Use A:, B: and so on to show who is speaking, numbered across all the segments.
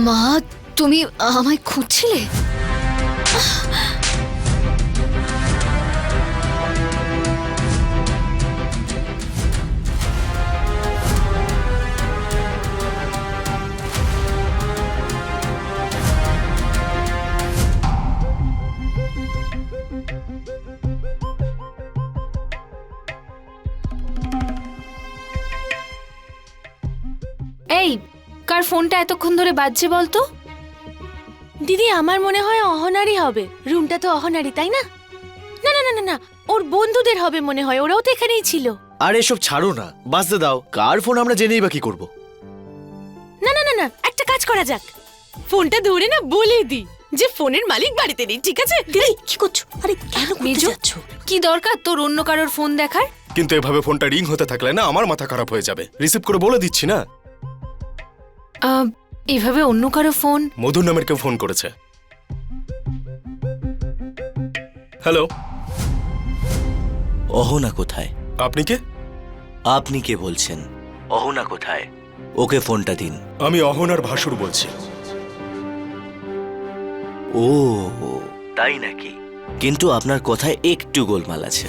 A: মা, তুমি আমায় খুঁজছিলে?
B: এই, কার ফোনটা এতক্ষণ ধরে বাজছে বলতো?
C: দিদি, আমার মনে হয় অহনারই হবে। রুমটা তো অহনারই, তাই না? না না না না না, ওর বন্ধুদের হবে মনে হয়, ওরাও তো এখানেই ছিল।
D: আর এসব ছাড়ো না, বাজতে দাও। কার ফোন আমরা জেনেই বা কি করবো?
C: না না না না, একটা কাজ করা যাক, ফোনটা ধরে না বলে দি যে ফোনের মালিক বাড়িতে নেই, ঠিক আছে? দিদি কি করছো? আরে কেন
B: মেজো, কি দরকার তোর অন্য কারোর ফোন দেখার?
E: কিন্তু এভাবে ফোনটা রিং হতে থাকলে না আমার মাথা খারাপ হয়ে যাবে। রিসিভ করে বলে দিচ্ছি না।
B: এভাবে অন্য কারো ফোন?
E: মধুর নামের কেউ ফোন করেছে। হ্যালো,
D: অহনা কোথায়?
E: আপনি কে?
D: আপনি কে বলছেন? অহনা কোথায়? ওকে ফোনটা দিন।
E: আমি অহনার ভাসুর বলছি।
D: ও তাই নাকি? কিন্তু আপনার কথায় একটু গোলমাল আছে।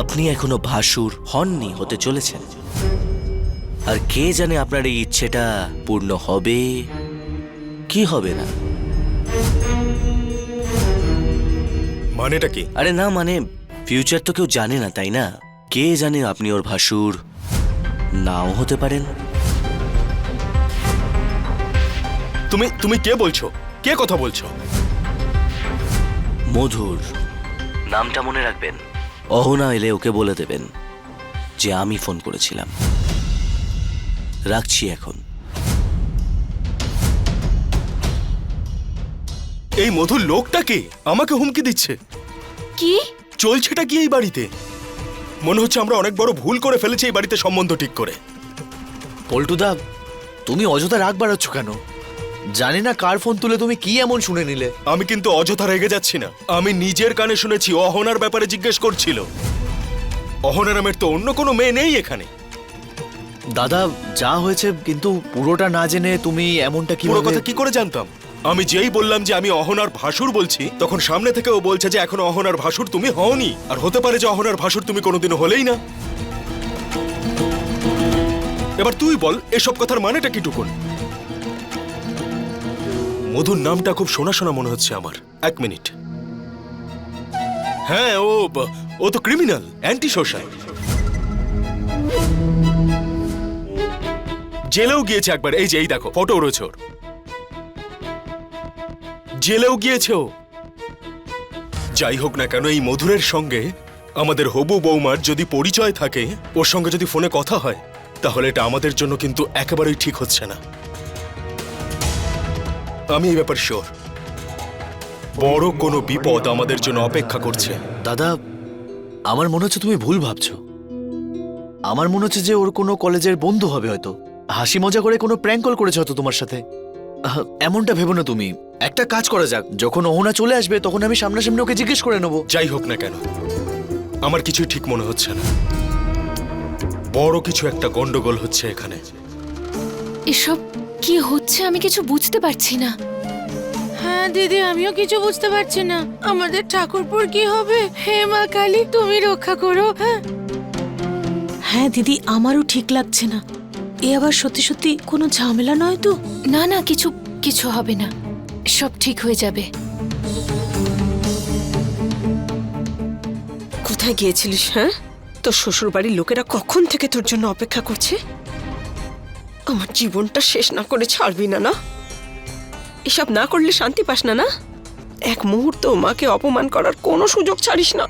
D: আপনি এখনো ভাসুর হননি, হতে চলেছেন। আর কে জানে আপনার এই ইচ্ছেটা পূর্ণ হবে কি হবে না।
E: মানেটা কি?
D: আরে না, মানে ফিউচার তো কেউ জানে না, তাই না? কে জানে আপনি ওর ভাসুর নাও হতে পারেন।
E: তুমি তুমি কে বলছো? কে কথা বলছো?
D: মধুর, নামটা মনে রাখবেন। অহনা এলে ওকে বলে দেবেন যে আমি ফোন করেছিলাম। রাখছি এখন।
E: এই মধুর লোকটা কে? আমাকে হুমকি দিচ্ছে।
B: কি
E: চলছেটা কি এই বাড়িতে? মনে হচ্ছে আমরা অনেক বড় ভুল করে ফেলেছি এই বাড়িতে সম্বন্ধ ঠিক করে।
D: পল্টুদা, তুমি অযথা রাগ বাড়াচ্ছ কেন? জানি না কার ফোন তুলে তুমি কি এমন শুনে নিলে।
E: আমি কিন্তু অযথা রেগে যাচ্ছি না। আমি নিজের কানে শুনেছি অহনার ব্যাপারে জিজ্ঞেস করছিল। অহনা নামের তো অন্য কোনো মেয়ে নেই এখানে।
D: দাদা, যা হয়েছে, কিন্তু পুরোটা না জেনে তুমি এমনটা কি?
E: পুরো কথা কি করে জানতাম? আমি যেই বললাম যে আমি অহনার ভাসুর বলছি, তখন সামনে থেকে ও বলছে যে এখন অহনার ভাসুর তুমি হওনি। আর হতে পারে যে অহনার ভাসুর তুমি কোনোদিনও হলেই না। এবার তুই বল এসব কথার মানেটা কি টুকুন? মধুর নামটা খুব শোনা শোনা মনে হচ্ছে আমার। এক মিনিট। হ্যাঁ, ও তো ক্রিমিনাল, অ্যান্টি সোশ্যাল। জেলেও গিয়েছে একবার। এই যে এই দেখো ফটো রয়েছে ওর। জেলেও গিয়েছে ও। যাই হোক না কেন, এই মধুরের সঙ্গে আমাদের হবু বৌমার যদি পরিচয় থাকে, ওর সঙ্গে যদি ফোনে কথা হয়, তাহলে এটা আমাদের জন্য কিন্তু একেবারেই ঠিক হচ্ছে না। আমি এই ব্যাপার শিওর। বড় কোনো বিপদ আমাদের জন্য অপেক্ষা করছে।
D: দাদা, আমার মনে হচ্ছে তুমি ভুল ভাবছো। আমার মনে হচ্ছে যে ওর কোনো কলেজের বন্ধু হবে, হয়তো হাসি মজা করে কোনো প্র্যাঙ্ক কল করেছে হয়তো তোমার সাথে। এমনটা ভেবো না তুমি। একটা কাজ করা যাক, যখন অহনা চলে আসবে তখন আমি সামনাসামনি ওকে জিজ্ঞেস করে নেবো।
E: যাই হোক না কেন, আমার কিছুই ঠিক মনে হচ্ছে না। বড় কিছু একটা গন্ডগোল হচ্ছে এখানে।
B: এসব কি হচ্ছে আমি কিছু বুঝতে পারছি না।
C: হ্যাঁ দিদি, আমিও কিছু বুঝতে পারছি না। আমাদের ঠাকুরপুর কি হবে? হে মা কালী, তুমি রক্ষা করো। হ্যাঁ দিদি, আমারও ঠিক লাগছে না। এ আবার সত্যি সত্যি কোনো ঝামেলা নয় তো?
B: না না, কিছু কিছু হবে না, সব ঠিক হয়ে যাবে।
F: কোথায় গিয়েছিলিস? হ্যাঁ, তোর শ্বশুর বাড়ির লোকেরা কখন থেকে তোর জন্য অপেক্ষা করছে। আমার জীবনটা শেষ না করে ছাড়বি না? না, এসব না করলে শান্তি পাস না? না, এক মুহূর্ত মাকে অপমান করার কোনো সুযোগ ছাড়িস না।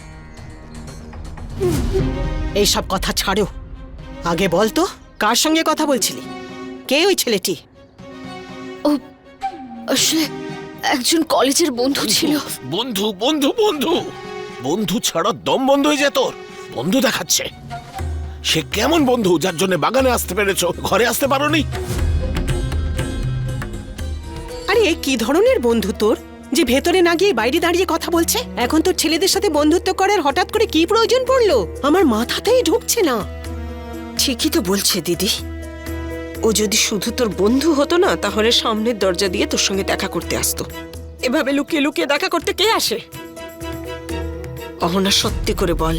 G: এইসব কথা ছাড়ো, আগে বল তো কার সঙ্গে কথা বলছিলি? কে ওই ছেলেটি?
A: ও আসলে একজন কলেজের বন্ধু ছিল।
H: বন্ধু বন্ধু বন্ধু বন্ধু ছাড়া দম বন্ধ হয়ে যায় তোর। বন্ধু দেখাচ্ছে। সে কেমন বন্ধু যার জন্য বাগানে আসতে পেরেছো, ঘরে আসতে পারোনি?
G: আরে এ কি ধরনের বন্ধু তোর, যে ভেতরে না গিয়ে বাইরে দাঁড়িয়ে কথা বলছে? এখন তোর ছেলেদের সাথে বন্ধুত্ব করার হঠাৎ করে কি প্রয়োজন পড়লো? আমার মাথাতেই ঢুকছে না।
F: ঠিকই তো বলছে দিদি, ও যদি শুধু তোর বন্ধু হতো না তাহলে সামনের দরজা দিয়ে তোর সঙ্গে দেখা করতে আসতো। এভাবে লুকিয়ে লুকিয়ে দেখা করতে কে আসে? অহনা, সত্যি করে বল,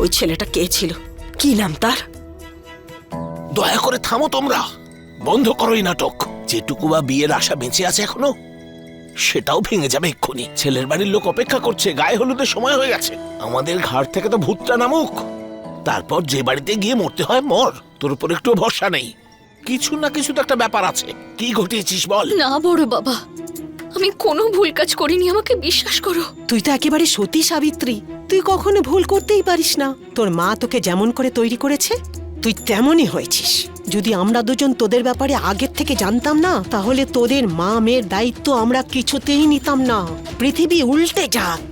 F: ওই ছেলেটা কে ছিল? কি নাম তার?
H: দয়া করে থামো তোমরা, বন্ধ করো এই নাটক। যেটুকু বা বিয়ের আশা বেঁচে আছে এখনো, সেটাও ভেঙে যাবে এক্ষুনি। ছেলের বাড়ির লোক অপেক্ষা করছে, গায়ে হলুদের সময় হয়ে গেছে। আমাদের ঘাট থেকে তো ভূতটা নামুক, তারপর যে বাড়িতে গিয়ে মরতে হয় মর। তোর উপর একটু ভরসা নেই। কিছু না কিছু তো একটা ব্যাপার আছে। কি ঘটিয়েছিস বল।
A: না বড় বাবা, আমি কোনো ভুল কাজ করিনি, আমাকে বিশ্বাস করো।
G: তুই তো একেবারে সতী সাবিত্রী, তুই কখনো ভুল করতেই পারিস না। তোর মা তোকে যেমন করে তৈরি করেছে তুই তেমনই হয়েছিস। যদি আমরা দুজন তোদের ব্যাপারে আগের থেকে জানতাম না, তাহলে তোদের মা মেয়ের দায়িত্ব আমরা কিছুতেই নিতাম না। পৃথিবী উল্টে যাক,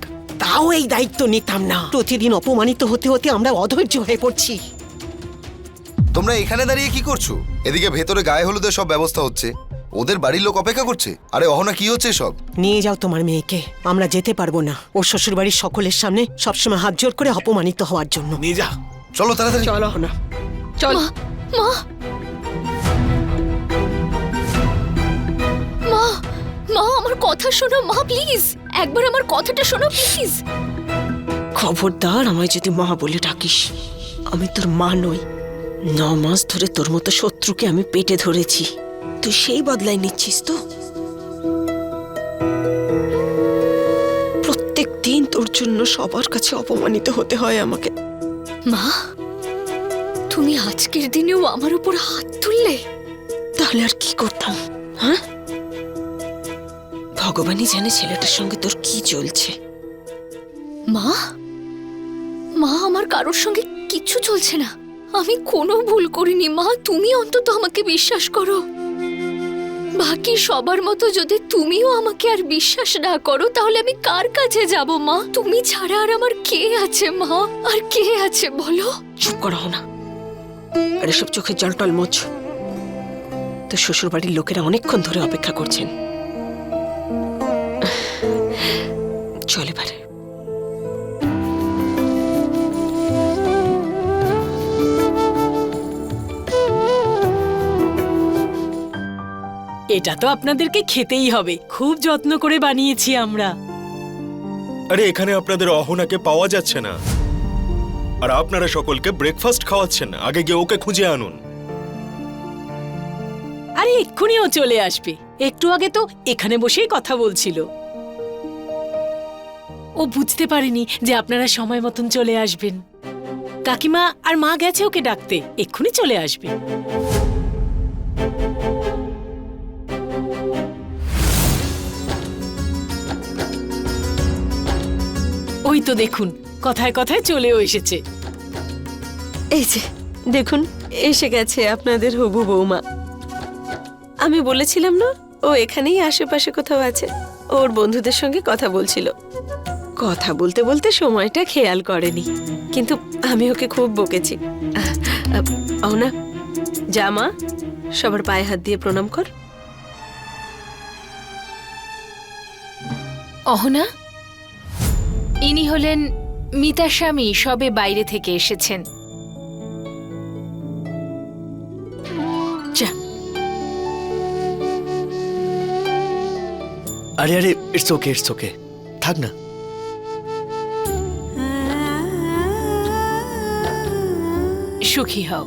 G: তাও এই দায়িত্ব নিতাম না। প্রতিদিন অপমানিত হতে হতে আমরা অধৈর্য হয়ে পড়ছি।
I: তোমরা এখানে দাঁড়িয়ে কি করছো? এদিকে ভেতরে গায়ে হলুদের সব ব্যবস্থা হচ্ছে, ওদের বাড়ির লোক অপেক্ষা করছে। আরে অহনা, কি হচ্ছে সব?
G: নিয়ে যাও তোমার মেয়েকে, আমরা যেতে পারবো না ওর শ্বশুরবাড়ির সকলের সামনে সবসময় হাত জোর করে অপমানিত হওয়ার জন্য।
H: নিয়ে যা।
I: চলো তাড়াতাড়ি।
F: চল অহনা, চল।
A: মা, মা, মা আমার কথা শোনো মা, প্লিজ একবার আমার কথাটা শোনো প্লিজ।
F: খবরদার আমায় যদি মা বলে ডাকিস। আমি তোর মা নই। 9 মাস ধরে তোর মতো শত্রুকে আমি পেটে ধরেছি, তুই সেই বদলাই নিচ্ছিস তো? প্রত্যেক দিন তোর জন্য সবার কাছে অপমানিত হতে হয় আমাকে।
A: মা, তুমি আজকের দিনেও আমার উপর হাত তুললে?
F: তাহলে আর কি করতাম? হ্যাঁ, ভগবানই জানে ছেলেটার সঙ্গে তোর কি চলছে।
A: মা, মা আমার কারোর সঙ্গে কিচ্ছু চলছে না, আমি কোনো ভুল করিনি মা, তুমি অন্তত আমাকে বিশ্বাস করো। বাকি সবার মতো যদি তুমিও আমাকে আর বিশ্বাস না করো, তাহলে আমি কার কাছে যাব মা? তুমি ছাড়া আর আমার কে আছে মা? আর কে আছে বলো?
F: চুপ করো না, আর এসব চোখের জল টল মোছ। তোর শ্বশুর বাড়ির লোকেরা অনেকক্ষণ ধরে অপেক্ষা করছেন। চল এবারে।
C: এটা তো আপনাদেরকে খেতেই হবে, খুব যত্ন করে বানিয়েছি আমরা।
E: আরে এখানে আপনাদের অহনাকে পাওয়া যাচ্ছে না, আর আপনারা সকলকে ব্রেকফাস্ট খাওয়াচ্ছেন। আগে গিয়ে ওকে খুঁজে আনুন।
C: আরে এক্ষুনি ও চলে আসবে, একটু আগে তো এখানে বসেই কথা বলছিল। ও বুঝতে পারেনি যে আপনারা সময় মতন চলে আসবেন। কাকিমা আর মা গেছে ওকে ডাকতে, এক্ষুনি চলে আসবে। ওই তো দেখুন, কথায় কথায় চলেও এসেছে।
F: এই যে দেখুন, এসে গেছে আপনাদের হবু বৌমা। আমি বলেছিলাম না ও এখানেই আশেপাশে কোথাও আছে। ওর বন্ধুদের সঙ্গে কথা বলছিল। কথা বলতে বলতে সময়টা খেয়াল করেনি, কিন্তু আমি ওকে খুব বকেছি। না, যা মা, সবার পায়ে হাত দিয়ে প্রণাম কর।
B: অহনা, ইনি হলেন মিতার স্বামী, সবে বাইরে থেকে এসেছেন।
C: যা।
D: আরে আরে, ইটস ওকে, থাক না।
B: সুখী হও।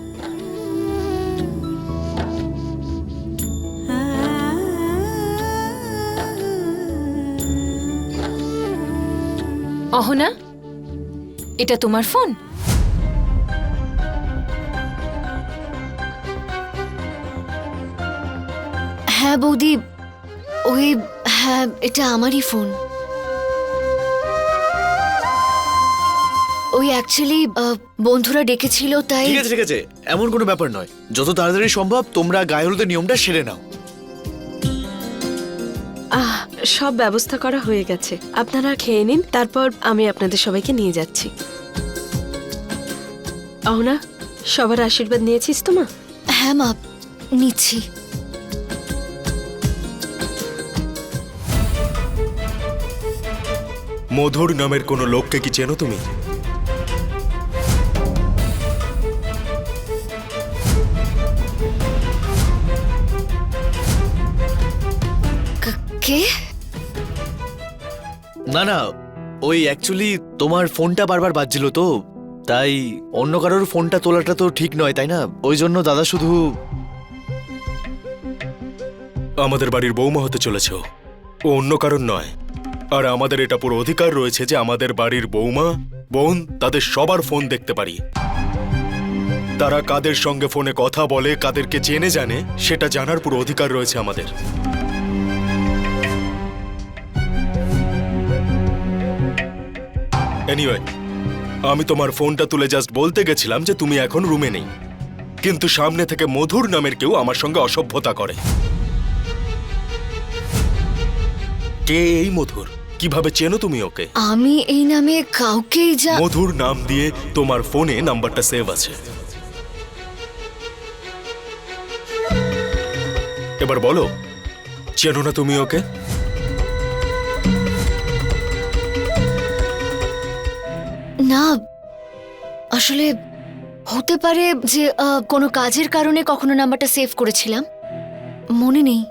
B: অহনা, এটা তোমার ফোন?
A: হ্যাঁ বৌদি, ওই হ্যাঁ, এটা আমারই ফোন। ওই অ্যাকচুয়ালি বন্ধুরা ডেকেছিল তাই।
J: ঠিক আছে, এমন কোনো ব্যাপার নয়। যত তাড়াতাড়ি সম্ভব তোমরা গায়ে হলুদের নিয়মটা সেরে নাও।
F: সব ব্যবস্থা করা হয়ে গেছে, আপনারা খেয়ে নিন, তারপর আমি আপনাদের সবাইকে নিয়ে যাচ্ছি। অহনা, সবার আশীর্বাদ নিয়েছিস তো মা?
A: হ্যাঁ মা, নিচ্ছি।
E: মধুর নামের কোনো লোককে কি চেনো তুমি?
A: কে?
J: না না, ওই অ্যাকচুয়ালি তোমার ফোনটা বারবার বাজছিল তো, তাই অন্য কারোর ফোনটা তোলাটা তো ঠিক নয়, তাই না? ওই জন্য দাদা শুধু
E: আমাদের বাড়ির বৌমা হতে চলেছে ও অন্য কারণ নয়। আর আমাদের এটা পুরো অধিকার রয়েছে যে আমাদের বাড়ির বৌমা বোন তাদের সবার ফোন দেখতে পারি। তারা কাদের সঙ্গে ফোনে কথা বলে, কাদেরকে চেনে জানে, সেটা জানার পুরো অধিকার রয়েছে আমাদের। এনিওয়ে, আমি তোমার ফোনটা তুলে জাস্ট বলতে গেছিলাম যে তুমি এখন রুমে নেই, কিন্তু সামনে থেকে মধুর নামের কেউ আমার সঙ্গে অসভ্যতা করে। কে এই মধুর? কিভাবে চেনো তুমি ওকে?
A: আমি এই নামে কাউকেই
E: মধুর নাম দিয়ে তোমার ফোনে নাম্বারটা সেভ আছে। এবার বলো, চেনো না তুমি ওকে?
A: না, আসলে হতে পারে যে কোনো কাজের কারণে কখনো নাম্বারটা সেভ করেছিলাম, মনে নেই।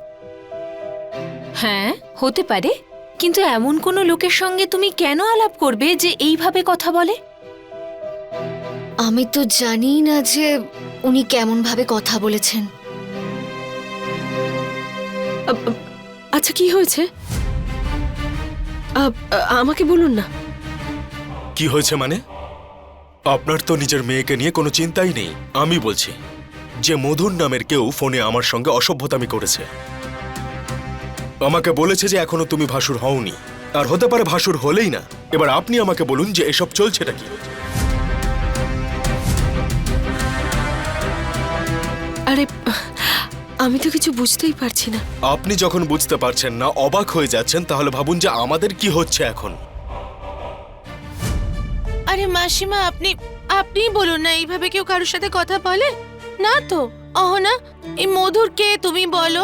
B: হ্যাঁ, হতে পারে, কিন্তু এমন কোনো লোকের সঙ্গে তুমি কেন আলাপ করবে যে এইভাবে কথা বলে?
A: আমি তো জানি না যে উনি কেমন ভাবে কথা বলেছেন।
F: আচ্ছা, কি হয়েছে আমাকে বলুন না।
E: কি হয়েছে মানে? আপনার তো নিজের মেয়েকে নিয়ে কোনো চিন্তাই নেই। আমি বলছি যে মধুর নামের কেউ ফোনে আমার সঙ্গে অসভ্যতামি করেছে। আমাকে বলেছে যে এখনো তুমি ভাসুর হওনি, আর হতে পারে ভাসুর হলেই না। এবার আপনি আমাকে বলুন যে এসব চলছেটা কি?
F: আরে, আমি তো কিছু বুঝতেই পারছি না।
E: আপনি যখন বুঝতে পারছেন না, অবাক হয়ে যাচ্ছেন, তাহলে ভাবুন যে আমাদের কি হচ্ছে এখন।
C: আরে মাসিমা, আপনি বলুন না, এইভাবে কেউ কারোর সাথে কথা বলে না তো? অহনা, এই মধুর কে তুমি বলো?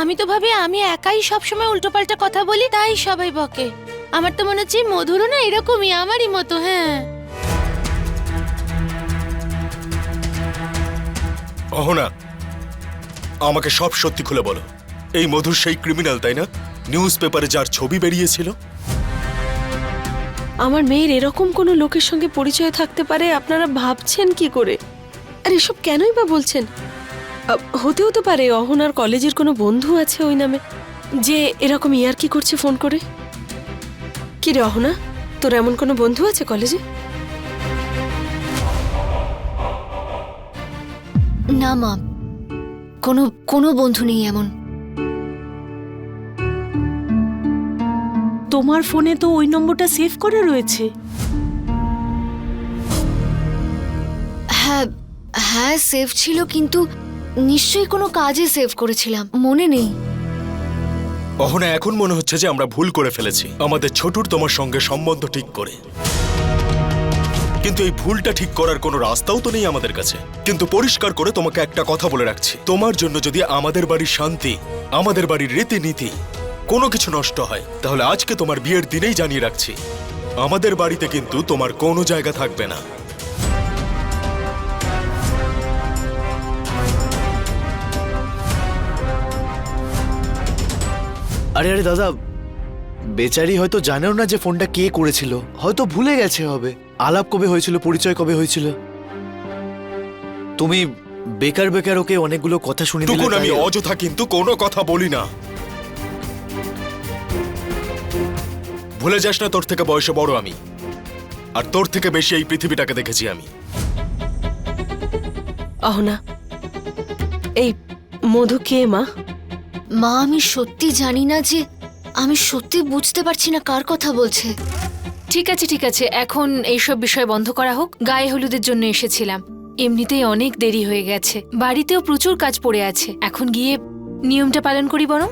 C: আমি তো ভাবি আমি একাই সবসময় উল্টোপাল্টা কথা বলি, তাই সবাই বকে। আমার তো মনে হচ্ছে মধুরও না এরকমই, আমারই মতো। হ্যাঁ,
E: অহনা, আমাকে সব সত্যি খুলে বলো। এই মধুর সেই ক্রিমিনাল, তাই না? নিউজ পেপারে যার ছবি বেরিয়েছিল।
F: আমার মেয়ের এরকম কোনো লোকের সঙ্গে পরিচয় থাকতে পারে আপনারা ভাবছেন কি করে? আর এসব কেনই বা বলছেন? হতেও তো পারে অহনার কলেজের কোনো বন্ধু আছে ওই নামে, যে এরকম ইয়ার্কি করছে ফোন করে। কি রে অহনা, তোর এমন কোনো বন্ধু আছে কলেজে?
A: না মা, কোনো বন্ধু নেই এমন।
C: তোমার ফোনে তো ওই নম্বরটা সেভ করা রয়েছে।
A: হ্যাঁ হ্যাঁ, সেভ ছিল, কিন্তু নিশ্চয়ই কোনো কাজে সেভ করেছিলাম, মনে নেই।
E: অহনা, এখন মনে হচ্ছে যে আমরা ভুল করে ফেলেছি আমাদের ছোটুর তোমার সঙ্গে সম্বন্ধ ঠিক করে। কিন্তু এই ভুলটা ঠিক করার কোনো রাস্তাও তো নেই আমাদের কাছে। কিন্তু পরিষ্কার করে তোমাকে একটা কথা বলে রাখছি, তোমার জন্য যদি আমাদের বাড়ির শান্তি, আমাদের বাড়ির রীতিনীতি কোনো কিছু নষ্ট হয়, তাহলে আজকে তোমার বিয়ের দিনেই জানিয়ে রাখছি, আমাদের বাড়িতে কিন্তু তোমার কোনো জায়গা থাকবে না।
J: আরে আরে দাদা, বেচারি হয়তো জানেও না যে ফোনটা কে করেছিল, হয়তো ভুলে গেছে হবে। আলাপ কবে হয়েছিল, পরিচয় কবে হয়েছিল। তুমি বেকার বেকার ওকে অনেকগুলো কথা শুনিয়ে দিলে।
E: তখন আমি অযথা কিন্তু কোনো কথা বলি না। ভুলে যাস না, তোর থেকে বয়সে বড় আমি, আর তোর থেকে বেশি এই পৃথিবীটাকে দেখেছি আমি।
F: অহনা, এই মধু কে মা?
A: মা, আমি সত্যি জানি না, যে আমি সত্যি বুঝতে পারছি না কার কথা বলছে।
B: ঠিক আছে ঠিক আছে, এখন এইসব বিষয় বন্ধ করা হোক। গায়ে হলুদের জন্য এসেছিলাম, এমনিতেই অনেক দেরি হয়ে গেছে, বাড়িতেও প্রচুর কাজ পড়ে আছে। এখন গিয়ে নিয়মটা পালন করি বরং।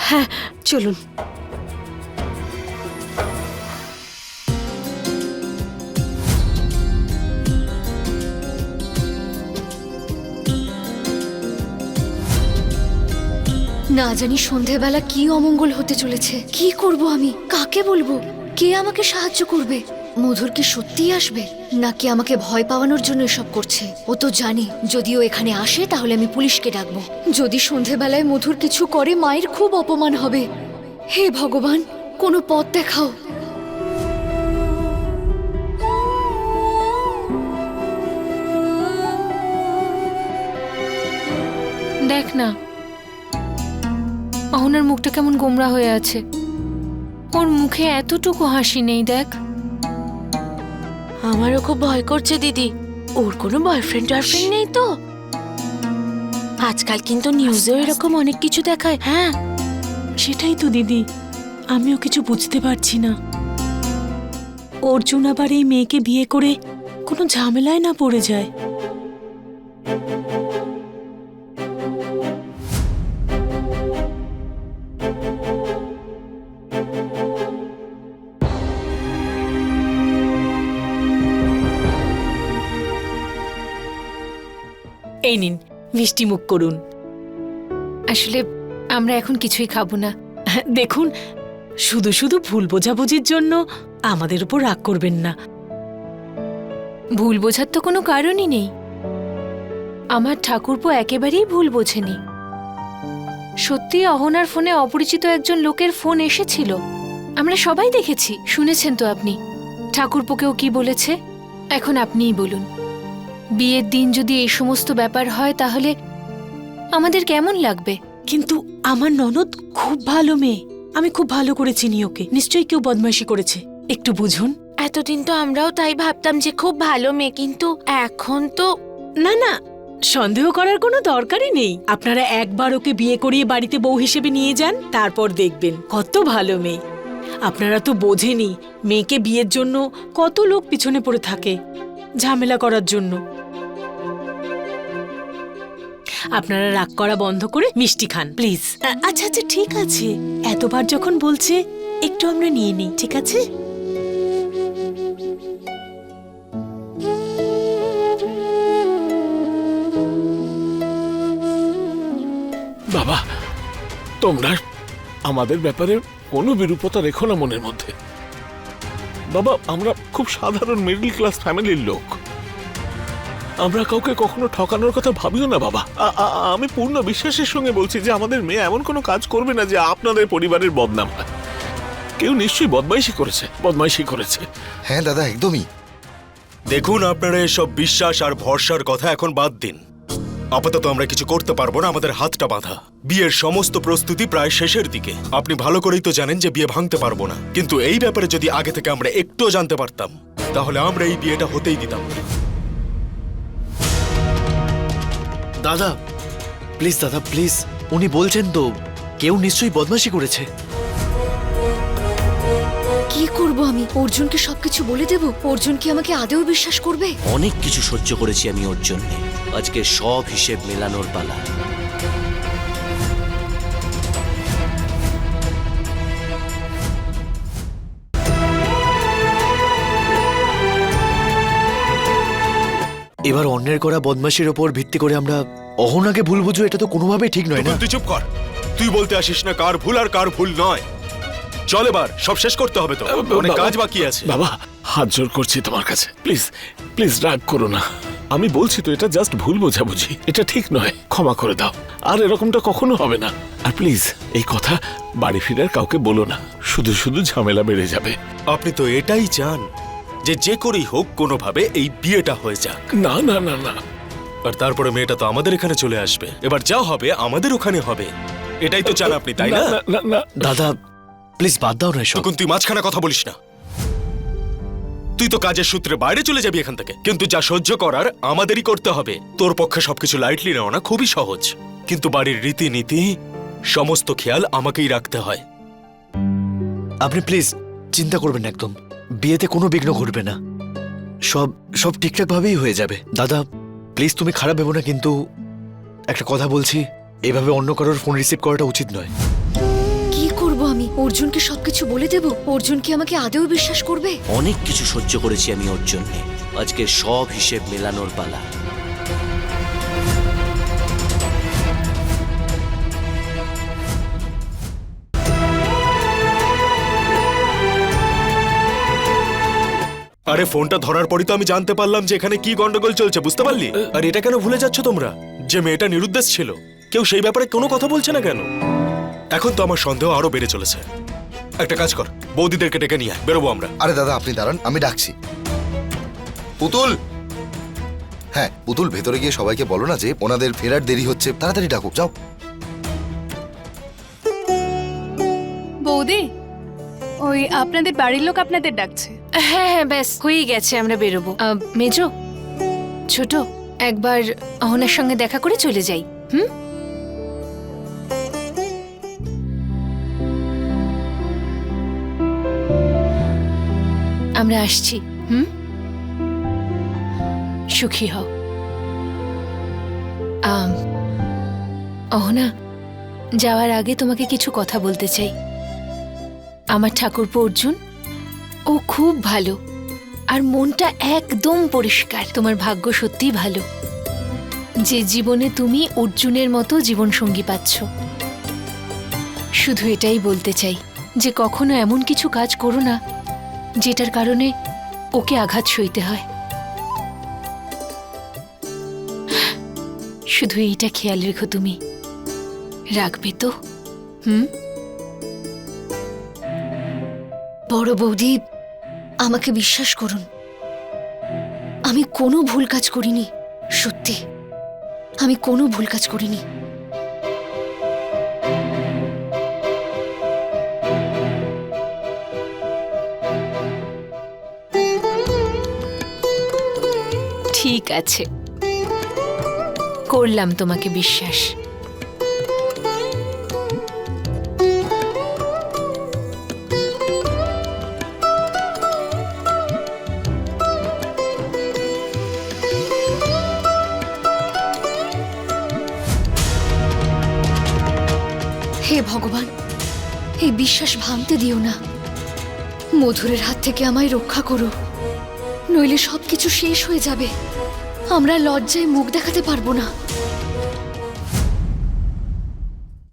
F: হ্যাঁ, চলুন।
A: না জানি সন্ধেবেলা কি অমঙ্গল হতে চলেছে। কি করব আমি? কাকে বলবো? কে আমাকে সাহায্য করবে? মধুর কি সত্যিই আসবে, নাকি আমাকে ভয় পাওয়ানোর জন্য এসব করছে? ও তো জানে যদি ও এখানে আসে তাহলে আমি পুলিশকে ডাকবো। যদি সন্ধেবেলায় মধুর কিছু করে মায়ের খুব অপমান হবে। হে ভগবান, কোনো পথ দেখাও।
B: দেখ না, অহনার মুখটা কেমন গোমরা হয়ে আছে। ওর মুখে এতটুকু হাসি নেই, দেখ।
C: আমারও খুব ভয় করছে দিদি। ওর কোনো বয়ফ্রেন্ড টয়ফ্রেন্ড নেই তো? আজকাল কিন্তু নিউজেও এরকম অনেক কিছু দেখায়। হ্যাঁ,
K: সেটাই তো দিদি, আমিও কিছু বুঝতে পারছি না। অর্জুন আবার এই মেয়েকে বিয়ে করে কোনো ঝামেলায় না পড়ে যায়। এই নিন, মিষ্টি মুখ করুন।
B: আসলে আমরা এখন কিছুই খাবো না।
K: দেখুন, শুধু শুধু ভুল বোঝাবুঝির জন্য আমাদের উপর রাগ করবেন না।
B: ভুল বোঝার তো কোনো কারণই নেই। আমার ঠাকুরপো একেবারেই ভুল বোঝেনি। সত্যি অহনার ফোনে অপরিচিত একজন লোকের ফোন এসেছিল। আমরা সবাই দেখেছি, শুনেছেন তো আপনি। ঠাকুরপোকেও কি বলেছে? এখন আপনিই বলুন, বিয়ের দিন যদি এই সমস্ত ব্যাপার হয় তাহলে আমাদের কেমন লাগবে?
K: কিন্তু আমার ননদ খুব ভালো মেয়ে, আমি খুব ভালো করে চিনি ওকে। নিশ্চয়ই কেউ বদমাইশি করেছে, একটু বুঝুন।
C: এতদিন তো আমরাও তাই ভাবতাম যে খুব ভালো মেয়ে, কিন্তু এখন তো
K: না না, সন্দেহ করার কোনো দরকারই নেই। আপনারা একবার ওকে বিয়ে করিয়ে বাড়িতে বউ হিসেবে নিয়ে যান, তারপর দেখবেন কত ভালো মেয়ে। আপনারা তো বোঝেনি মেয়েকে বিয়ের জন্য কত লোক পিছনে পড়ে থাকে ঝামেলা করার জন্য। আপনারা রাগ করা বন্ধ করে মিষ্টি খান প্লিজ। আচ্ছা আচ্ছা, ঠিক আছে, এতবার যখন বলছে একটু আমরা নিয়ে নিই, ঠিক আছে?
H: বাবা, তোমরা আমাদের ব্যাপারে কোনো বিরূপতা রেখো না মনের মধ্যে। বাবা, আমরা খুব সাধারণ মিডল ক্লাস ফ্যামিলির লোক। আমরা কাউকে কখনো ঠকানোর কথা ভাবিও না বাবা। আমি পূর্ণ বিশ্বাসের সঙ্গে বলছি যে আমাদের মেয়ে এমন কোনো কাজ করবে না যে আপনাদের পরিবারের বদনাম হয়। কেউ নিশ্চয়ই বদমাইশি করেছে।
I: হ্যাঁ দাদা, একদমই।
E: দেখুন, আপনারা এসব বিশ্বাস আর ভরসার কথা এখন বাদ দিন। আপাতত আমরা কিছু করতে পারবো না, আমাদের হাতটা বাঁধা। বিয়ের সমস্ত প্রস্তুতি প্রায় শেষের দিকে। আপনি ভালো করেই তো জানেন যে বিয়ে ভাঙতে পারবো না, কিন্তু এই ব্যাপারে যদি আগে থেকে আমরা একটুও জানতে পারতাম তাহলে আমরা এই বিয়েটা হতেই দিতাম না।
J: দাদা প্লিজ, দাদা প্লিজ, উনি বলছেন তো কেউ নিশ্চয়ই বদমাশি করেছে।
A: কি করব আমি? অর্জুনকে সবকিছু বলে দেব? অর্জুন কি আমাকে আদেও বিশ্বাস করবে?
D: অনেক কিছু সহ্য করেছি আমি ওর জন্যে। আজকে সব হিসেব মেলানোর পালা।
J: এবার অন্যের করা বদমাশির ওপর ভিত্তি করে আমরা অহনাকে ভুল বুঝবো, এটা তো কোনোভাবেই ঠিক নয় না।
E: তুই চুপ কর। তুই বলতে আসিস না কার ভুল আর কার ভুল নয়। চল এবার সব শেষ করতে হবে তো, অনেক কাজ বাকি আছে।
H: বাবা, হাত জোর করছি তোমার কাছে, প্লিজ প্লিজ রাগ করো না। আমি বলছি তো এটা জাস্ট ভুল বোঝাবুঝি, এটা ঠিক নয়, ক্ষমা করে দাও। আর এরকমটা কখনো হবে না। আর প্লিজ এই কথা বাড়ি ফিরার কাউকে বলো না, শুধু শুধু ঝামেলা বেড়ে যাবে।
E: আপনি তো এটাই চান যে যে করেই হোক কোনোভাবে এই বিয়েটা হয়ে যাক।
H: না না না না,
E: আর তারপরে মেয়েটা তো আমাদের এখানে চলে আসবে। এবার যা হবে আমাদের ওখানে হবে, এটাই তো চান আপনি, তাই না?
H: না না না,
J: দাদা প্লিজ বাদ দাও না এসব।
E: তখন তুই মাঝখানে কথা বলিস না। তুই তো কাজের সূত্রে বাইরে চলে যাবি এখান থেকে, কিন্তু যা সহ্য করার আমাদেরই করতে হবে। তোর পক্ষে সবকিছু লাইটলি নেওয়া না খুবই সহজ, কিন্তু বাড়ির রীতিনীতি সমস্ত খেয়াল আমাকেই রাখতে হয়।
J: আপনি প্লিজ চিন্তা করবেন না, একদম বিয়েতে কোনো বিঘ্ন ঘটবে না, সব সব ঠিকঠাক ভাবেই হয়ে যাবে। দাদা প্লিজ তুমি খারাপ ভেবো না, কিন্তু একটা কথা বলছি, এভাবে অন্য কারোর ফোন রিসিভ করাটা উচিত নয়।
A: কি করব আমি? অর্জুনকে সবকিছু বলে দেব? অর্জুন কি আমাকে আদেও বিশ্বাস করবে?
D: অনেক কিছু সহ্য করেছি আমি ওর জন্যে। আজকে সব হিসেব মেলানোর পালা।
E: আরে ফোনটা ধরার পরই তো আমি জানতে পারলাম যে এখানে কি গন্ডগোল চলছে, বুঝতে পারলি? আর এটা কেন ভুলে যাচ্ছ তোমরা যে মেয়েটা নিরুদ্দেশ ছিল? কেউ সেই ব্যাপারে কোনো কথা বলছে না কেন? এখন তো আমার সন্দেহ আরো বেড়ে চলেছে। একটা কাজ কর, বৌদিদেরকে ডেকে নিয়ে আয়, বেরোবো আমরা।
I: আরে দাদা আপনি দাঁড়ান, আমি ডাকছি। পুতুল, হ্যাঁ পুতুল, ভেতরে গিয়ে সবাইকে বলো না যে ওনাদের ফেরার দেরি হচ্ছে, তাড়াতাড়ি ডাকো, যাও।
L: বৌদি, ওই আপনাদের বাড়ির লোক আপনাদের ডাকছে।
B: হ্যাঁ হ্যাঁ, ব্যাস হয়েই গেছে, আমরা বেরোবো। মেজো, ছোট, একবার অহনার সঙ্গে দেখা করে চলে যাই। হুম? আমরা আসছি। হুম, সুখী হও। অহনা, যাওয়ার আগে তোমাকে কিছু কথা বলতে চাই। আমার ঠাকুরপো অর্জুন, ও খুব ভালো আর মনটা একদম পরিষ্কার। তোমার ভাগ্য সত্যিই ভালো যে জীবনে তুমি অর্জুনের মতো জীবনসঙ্গী পাচ্ছ। শুধু এটাই বলতে চাই যে কখনো এমন কিছু কাজ করো না যেটার কারণে ওকে আঘাত সইতে হয়। শুধু এইটা খেয়াল রেখো, তুমি রাখবে তো? হুম?
A: বড় বৌদি, আমাকে বিশ্বাস করুন, আমি কোনো ভুল কাজ করিনি। সত্যি আমি কোনো ভুল কাজ করিনি।
B: ঠিক আছে, করলাম তোমাকে বিশ্বাস।
A: হে ভগবান, এই বিশ্বাস ভাঙতে দিও না। মধুরের হাত থেকে আমায় রক্ষা করো, নইলে সবকিছু শেষ হয়ে যাবে। আমরা লজ্জায় মুখ দেখাতে পারবো না।